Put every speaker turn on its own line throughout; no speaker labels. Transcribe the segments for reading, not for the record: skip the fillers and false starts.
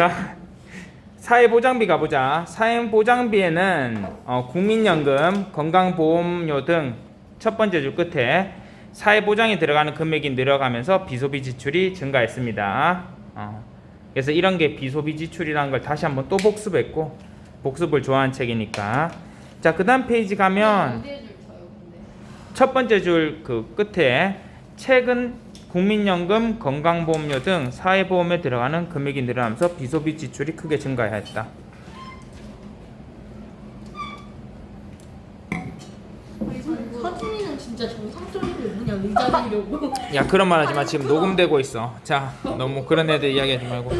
자, 사회보장비 가보자. 사회보장비에는 국민연금, 건강보험료 등 첫 번째 줄 끝에 사회보장에 들어가는 금액이 늘어가면서 비소비 지출이 증가했습니다. 그래서 이런 게 비소비 지출이라는 걸 다시 한번 또 복습했고, 복습을 좋아하는 책이니까. 자, 그 다음 페이지 가면 첫 번째 줄 그 끝에 최근 국민연금, 건강보험료 등 사회보험에 들어가는 금액이 늘어나면서 비소비 지출이 크게 증가했다.
서준이는 진짜 정상적이고 그냥 의자 들려고.
야, 그런 말 하지 마. 지금 녹음되고 있어. 자, 너무 그런 애들 이야기하지 말고.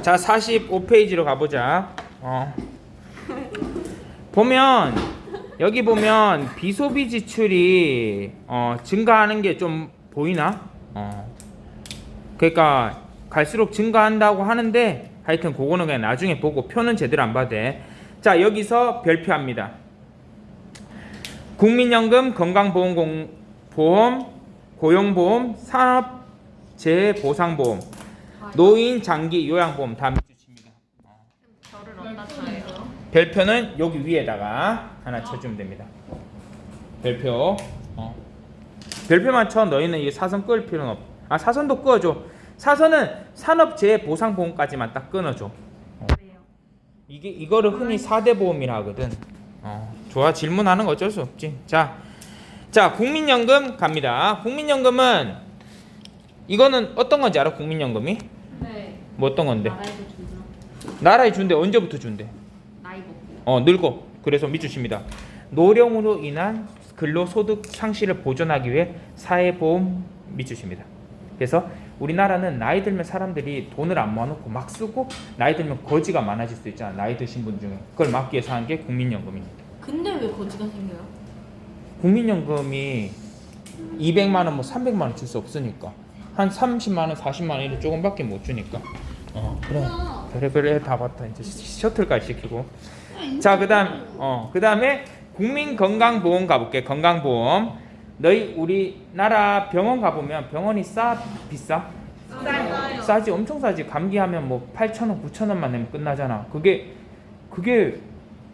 자, 45페이지로 가보자. 보면 여기 보면 비소비 지출이 증가하는 게 좀 보이나? 그러니까 갈수록 증가한다고 하는데 하여튼 그거는 그냥 나중에 보고 표는 제대로 안 봐도 돼. 자, 여기서 별표합니다. 국민연금, 건강보험, 고용보험, 산업재해보상보험, 노인, 장기, 요양보험 다 밑줄칩니다. 별표는 여기 위에다가 하나 쳐주면 됩니다. 별표. 별표만 쳐. 너희는 이 사선 끌 필요는 없. 사선도 끄어줘. 사선은 산업재해보상보험까지만 딱 끊어줘. 이거를 흔히 4대 보험이라 하거든. 좋아, 질문하는 거 어쩔 수 없지. 자, 국민연금 갑니다. 국민연금은 이거는 어떤 건지 알아? 국민연금이?
네.
뭐 어떤 건데?
나라에서 준다.
나라에 준대. 언제부터 준대?
나이 먹고.
늙어. 그래서 밑줄칩니다. 노령으로 인한 근로소득 상실을 보존하기 위해 사회보험 밑줄칩니다. 그래서 우리나라는 나이 들면 사람들이 돈을 안 모아놓고 막 쓰고 나이 들면 거지가 많아질 수 있잖아. 나이 드신 분 중에. 그걸 막기 위해서 하는 게 국민연금입니다.
근데 왜 거지가 생겨요?
국민연금이 200만 원, 뭐 300만 원 줄 수 없으니까 한 30만 원, 40만 원 이렇게 조금밖에 못 주니까. 그래 다 봤다. 이제 셔틀까지 시키고. 자, 그다음에 국민건강보험 가볼게. 건강보험. 너희 우리나라 병원 가보면 병원이 비싸?
싸요.
싸지. 엄청 싸지. 감기하면 뭐 8,000원, 9,000원만 내면 끝나잖아. 그게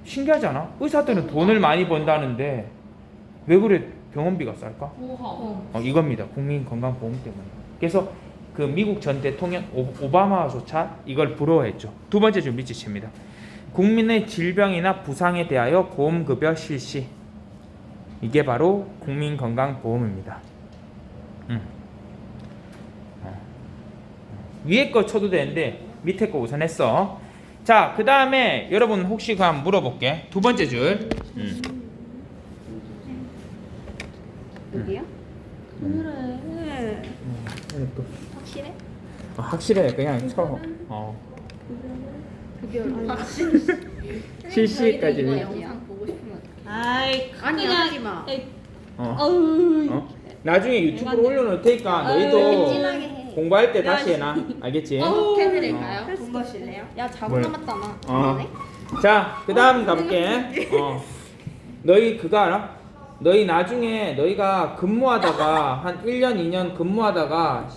신기하잖아. 의사들은 돈을 많이 번다는데 왜 그래 병원비가 쌀까? 이겁니다. 국민건강보험 때문에. 그래서 그 미국 전 대통령 오바마조차 이걸 부러워했죠. 두 번째 줄 밑줄칩니다. 국민의 질병이나 부상에 대하여 보험급여 실시. 이게 바로 국민건강보험입니다. 위에 거 쳐도 되는데 밑에 거 우선 했어. 자, 그 다음에 여러분 혹시 한번 물어볼게. 두 번째 줄.
여기요?
그래.
확실해?
확실해. 그냥 쳐.
저희
실시까지.
이거 영상 보고 싶으면
아이
아니 하지 마.
나중에 유튜브로 올려놓을 테니까 너희도
진하게 해.
공부할 때 다시 해놔. 알겠지?
해드릴까요? 공부하실래요? 야 자고
뭐요?
남았잖아.
자, 그 다음 가볼게. 너희 그거 알아? 너희 나중에 너희가 근무하다가 한 1년, 2년 근무하다가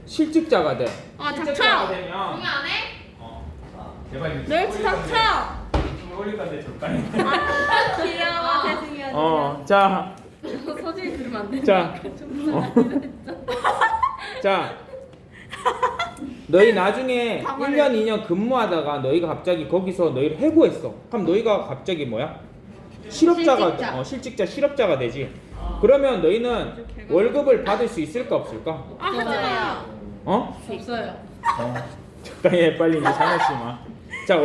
실직자가 돼.
닥쳐.
되면
안 해?
제발
멸치 닥쳐.
유튜브 올릴 건데 적당히.
귀여워. 죄송해요.
자,
서준이 들으면 안 돼.
자, 자, 너희 나중에 1년, 2년 근무하다가 너희가 갑자기 거기서 너희를 해고했어. 그럼 너희가 갑자기 뭐야? 실직자, 실업자가 되지. 그러면 너희는 월급을 받을 수 있을까 없을까?
하잖아요.
없어요.
적당히 해, 빨리 이제 장난치지 마. 자,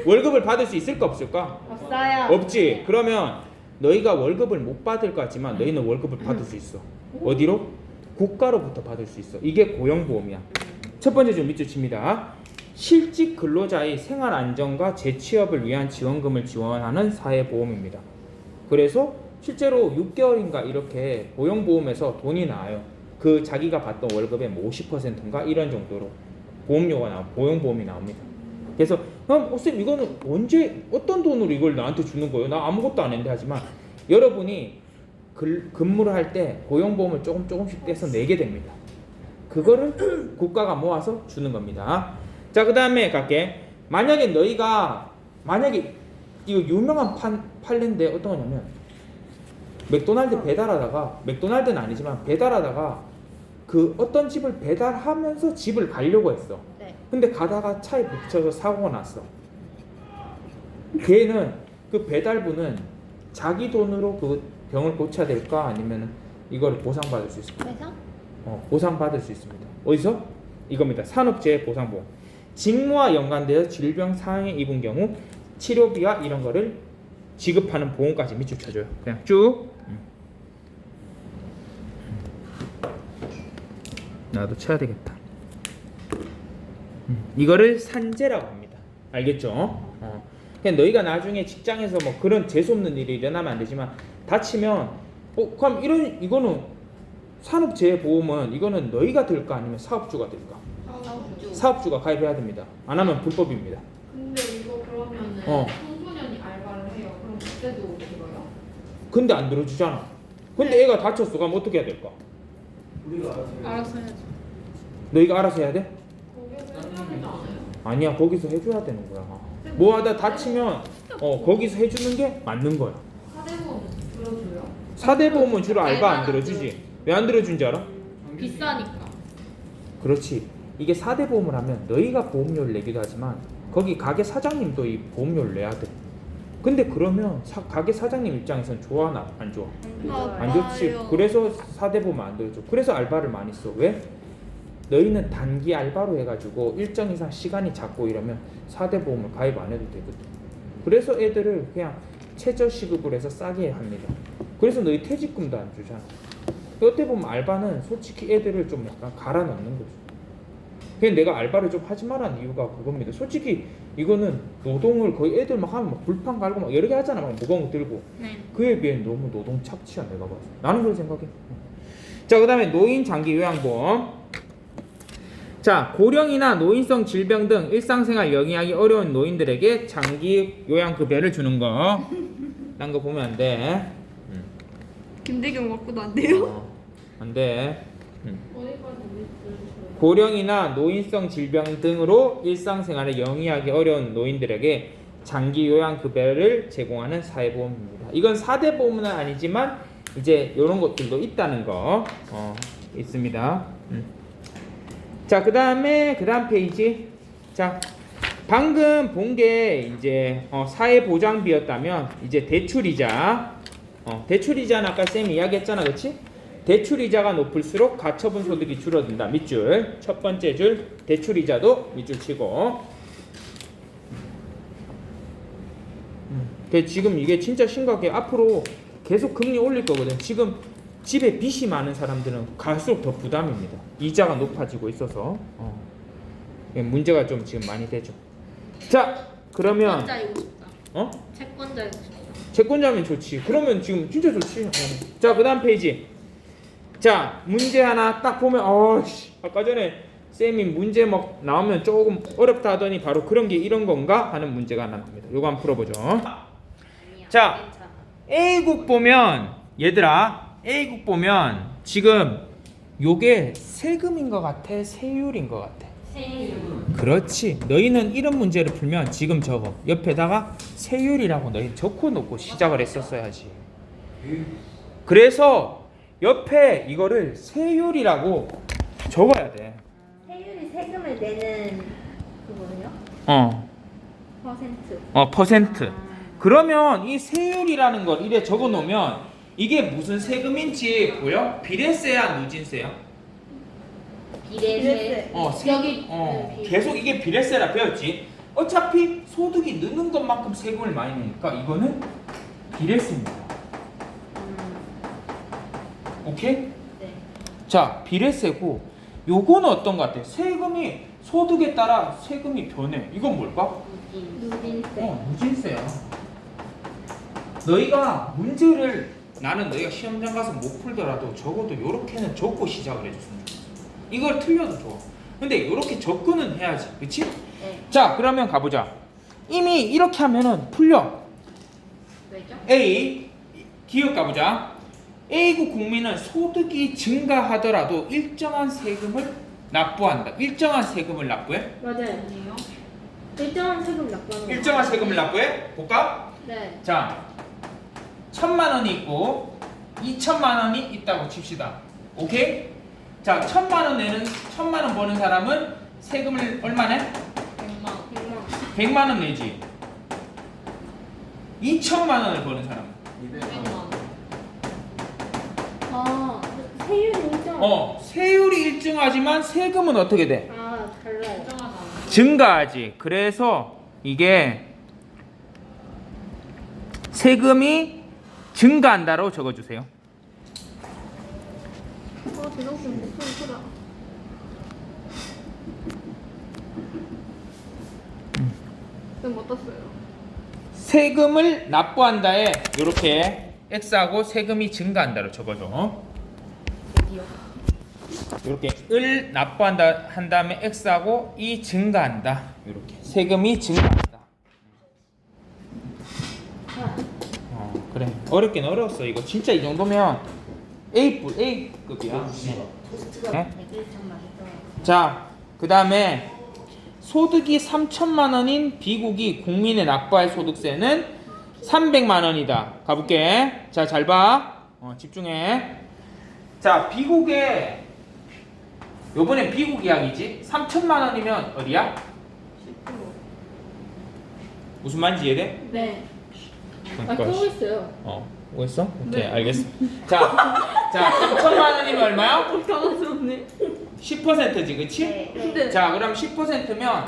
월급을 받을 수 있을까 없을까?
없어요.
없지. 그러면 너희가 월급을 못 받을 것 같지만 너희는 월급을 받을 수 있어. 어디로? 국가로부터 받을 수 있어. 이게 고용보험이야. 첫 번째 줄 밑줄 칩니다. 실직 근로자의 생활 안정과 재취업을 위한 지원금을 지원하는 사회보험입니다. 그래서 실제로 6개월인가 이렇게 고용보험에서 돈이 나와요. 그 자기가 받던 월급의 50%인가 이런 정도로 보험료가 고용보험이 나옵니다. 그래서 쌤 이거는 언제 어떤 돈으로 이걸 나한테 주는 거예요? 나 아무것도 안 했는데 하지만 여러분이 근무를 할 때 고용보험을 조금씩 떼서 내게 됩니다. 그거를 국가가 모아서 주는 겁니다. 자, 그 다음에 갈게. 만약에 너희가 만약에 이거 유명한 판례인데 어떤 거냐면 맥도날드 배달하다가 맥도날드는 아니지만 배달하다가 그 어떤 집을 배달하면서 집을 가려고 했어.
네.
근데 가다가 차에 부딪혀서 사고가 났어. 걔는 그 배달부는 자기 돈으로 그 병을 고쳐야 될까 아니면 이걸 보상받을 수 있을까?
회사?
보상받을 수 있습니다. 어디서? 이겁니다. 산업재해보상보험. 직무와 연관되어 질병 상해 입은 경우 치료비와 이런 거를 지급하는 보험까지 밑줄 쳐줘요. 그냥 쭉. 나도 쳐야 되겠다. 이거를 산재라고 합니다. 알겠죠? 그냥 너희가 나중에 직장에서 뭐 그런 재수없는 일이 일어나면 안 되지만 다치면 그럼 이거는 산업재해보험은 이거는 너희가 들까 아니면 사업주가 들까? 사업주가 가입해야 됩니다. 안 하면 불법입니다.
근데 이거 그러면은 청소년이 알바를 해요. 그럼 그때도 들어요?
근데 안 들어주잖아. 근데 애가 다쳤어. 그럼 어떻게 해야 될까?
우리가 알아서 해야지.
알았어 해야지.
너희가 알아서 해야 돼?
거기서 해주지 않아요?
아니야. 거기서 해줘야 되는 거야. 뭐 하다 다치면 거기서 해주는 게 맞는 거야.
사대보험 들어줘요?
사대보험은 주로 알바 안 들어주지. 왜 안 들어준지 알아?
비싸니까.
그렇지. 이게 사대보험을 하면 너희가 보험료를 내기도 하지만 거기 가게 사장님도 이 보험료를 내야 돼. 근데 그러면 가게 사장님 입장에선 좋아하나 안 좋아? 안 좋지. 그래서 사대보험 안 들어줘. 그래서 알바를 많이 써. 왜? 너희는 단기 알바로 해가지고 일정 이상 시간이 작고 이러면 사대보험을 가입 안 해도 되거든. 그래서 애들을 그냥 최저시급으로 해서 싸게 합니다. 그래서 너희 퇴직금도 안 주잖아. 어떻게 보면 알바는 솔직히 애들을 좀 약간 갈아 넣는 거죠. 그냥 내가 알바를 좀 하지 말라는 이유가 그겁니다. 솔직히 이거는 노동을 거의 애들 막 하면 막 불판 갈고 막 여러 개 하잖아. 막 무거운 거 들고.
네.
그에 비해 너무 노동 착취야 내가 봐서. 나는 그렇게 생각해. 자, 그다음에 노인 장기 요양보험. 자, 고령이나 노인성 질병 등 일상생활 영위하기 어려운 노인들에게 장기 요양급여를 주는 거. 딴 거 보면 안 돼.
김대경 맞고도 안 돼요?
안 돼.
어디까지 들어줘요?
고령이나 노인성 질병 등으로 일상생활을 영위하기 어려운 노인들에게 장기 요양급여를 제공하는 사회보험입니다. 이건 4대 보험은 아니지만 이제 이런 것들도 있다는 거 있습니다. 자, 그 다음 페이지. 자, 방금 본 게 이제 사회보장비였다면 이제 대출이자 대출이자는 아까 쌤이 이야기했잖아, 그렇지? 대출이자가 높을수록 가처분 소득이 줄어든다. 밑줄. 첫 번째 줄 대출이자도 밑줄 치고. 지금 이게 진짜 심각해. 앞으로 계속 금리 올릴 거거든. 지금 집에 빚이 많은 사람들은 갈수록 더 부담입니다. 이자가 높아지고 있어서 문제가 좀 지금 많이 되죠. 자, 그러면
채권자이고 싶다. 채권자이고 싶다.
채권자면 좋지. 그러면 지금 진짜 좋지. 자, 그 다음 페이지. 자, 문제 하나 딱 보면 아까 전에 쌤이 문제 막 나오면 조금 어렵다 하더니 바로 그런 게 이런 건가 하는 문제가 하나 나옵니다. 요거 한번 풀어보죠. 자, A국 보면 얘들아, A국 보면 지금 요게 세금인 것 같아, 세율인 것 같아? 그렇지. 너희는 이런 문제를 풀면 지금 저거 옆에다가 세율이라고 너희 적고 놓고 시작을 했었어야지. 그래서 옆에 이거를 세율이라고 적어야 돼.
세율이 세금을 내는 그거요? 퍼센트.
퍼센트. 그러면 이 세율이라는 걸 이래 적어 놓으면 이게 무슨 세금인지 보여? 비례세야, 누진세야?
비례세.
여기
계속 이게 비례세라 배웠지. 어차피 소득이 느는 것만큼 세금을 많이 내니까 이거는 비례세입니다. 오케이?
네.
자, 비례세고 요거는 어떤 것 같아? 세금이 소득에 따라 세금이 변해. 이건 뭘까?
누진세.
누진세야. 너희가 문제를 나는 너희가 시험장 가서 못 풀더라도 적어도 요렇게는 적고 시작을 해줬으면 좋겠어. 이걸 틀려도 좋아. 근데 요렇게 접근은 해야지. 그치?
네.
자, 그러면 가보자. 이미 이렇게 하면은 풀려.
왜죠?
A 기억 가보자. A국 국민은 소득이 증가하더라도 일정한 세금을 납부한다. 일정한 세금을 납부해?
맞아요.
아니에요?
일정한 세금 납부하는 거.
일정한 세금을 납부해? 볼까?
네.
자, 1,000만 원이 있고 2,000만 원이 있다고 칩시다. 오케이? 자, 1,000만 원 버는 사람은 세금을 얼마 내?
100만
100만
100만 원 내지. 2,000만 원을 버는 사람은
200만 원.
아, 세율이 일정.
세율이 일정하지만 세금은 어떻게 돼?
아, 달라요.
일정하다.
증가하지. 그래서 이게 세금이 증가한다로 적어주세요.
대동생 목소리 크다. 그럼 어떻어요?
세금을 납부한다에 이렇게 X하고 세금이 증가한다로 적어줘. 이렇게 을 납부한다 한 다음에 X하고 이 증가한다. 이렇게 세금이 증가한다. 그래. 어렵긴 어려웠어. 이거 진짜 이 정도면 A급이야. 네? 자, 그 다음에 소득이 3천만 원인 비국이 국민에 납부할 소득세는 300만 원이다. 가볼게. 자, 잘 봐. 집중해. 자, 비국에 요번엔 비국 이야기지. 3천만 원이면 어디야?
10%.
무슨 말인지 이해돼?
네.
그러니까
끄고 있어요.
뭐했어? 오케이,
네.
알겠어. 자, 3천만 원이면 얼마야?
당황스럽네.
10%지, 그치?
네.
자, 그럼 10%면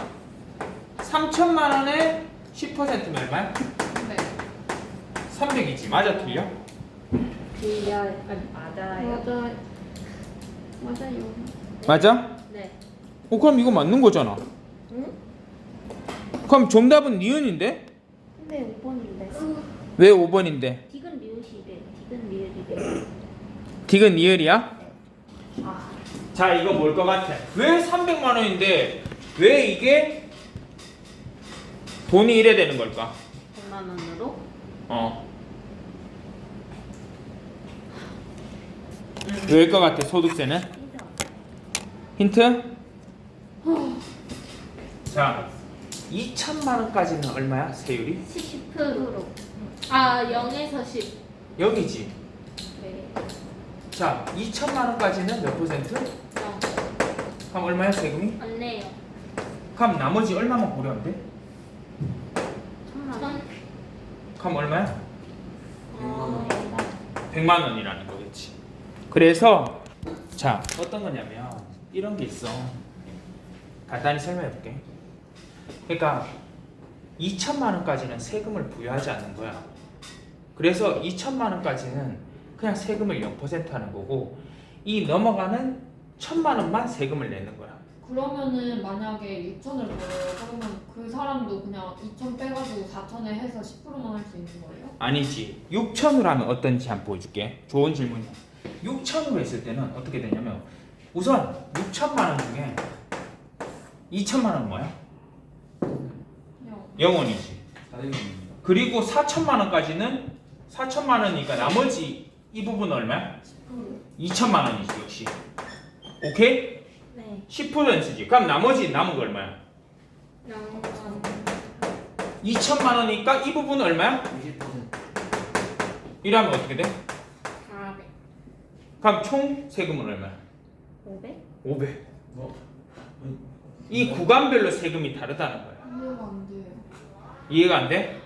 3천만 원에 10%면 얼마야?
네.
300이지. 맞아, 틀려?
맞아요. 맞아요.
맞아?
네.
그럼 이거 맞는 거잖아.
응?
그럼 정답은 니은인데?
근데 5번인데.
왜 5번인데?
디귿 리을이래. 디귿 리을이래.
디귿 니을이야?
아.
자, 이거 뭘 것 같아? 왜 300만 원인데 왜 이게 돈이 이래 되는 걸까?
100만 원으로?
왜일 것 같아, 소득세는? 힌트? 자, 2천만 원까지는 얼마야, 세율이?
10%.
아 0에서 10.
여기지.
네.
자, 2천만 원까지는 몇 퍼센트?
0.
그럼 얼마야, 세금이?
안 내요.
그럼 나머지 얼마만 고려하면 돼?
1000만 원.
그럼 얼마야?
어,
100만 원이라는 거겠지. 그래서 자, 어떤 거냐면 이런 게 있어. 간단히 설명해 볼게. 그러니까 2천만 원까지는 세금을 부여하지 않는 거야. 그래서 2천만 원까지는 그냥 세금을 0% 하는 거고, 이 넘어가는 1,000만 원만 세금을 내는 거야.
그러면은 만약에 6천을 벌어요. 그러면 그 사람도 그냥 2천 빼가지고 4천에 해서 10%만 할 수 있는 거예요?
아니지. 6천으로 하면 어떤지 한번 보여줄게. 좋은 질문이야. 6천으로 했을 때는 어떻게 되냐면, 우선 6천만 원 중에 2천만 원은 뭐야?
그냥
0원이지. 그리고 4천만 원까지는 4천만 원이니까 나머지 이 부분 얼마야? 2천만 원이지, 역시. 오케이?
네.
10%지. 그럼 나머지 남은 거 얼마야? 2천만 원이니까 이 부분 얼마야?
20%.
이러면 어떻게 돼?
400.
그럼 총 세금은 얼마야?
500?
500.
뭐?
이 구간별로 세금이 다르다는 거야.
이해가 안 돼요.
이해가 안 돼?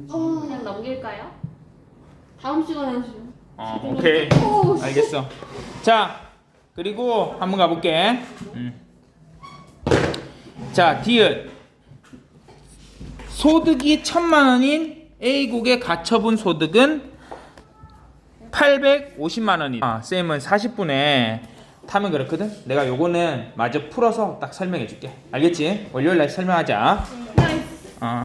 그냥 넘길까요? 다음 시간에 하시죠.
오케이. 알겠어. 자, 그리고 한번 가볼게. 자, 디귿. 소득이 1,000만 원인 A국의 가처분 소득은 850만 원이다. 쌤은 40분에 타면 그렇거든. 내가 요거는 마저 풀어서 딱 설명해 줄게. 알겠지? 월요일 날 설명하자.
네.
어.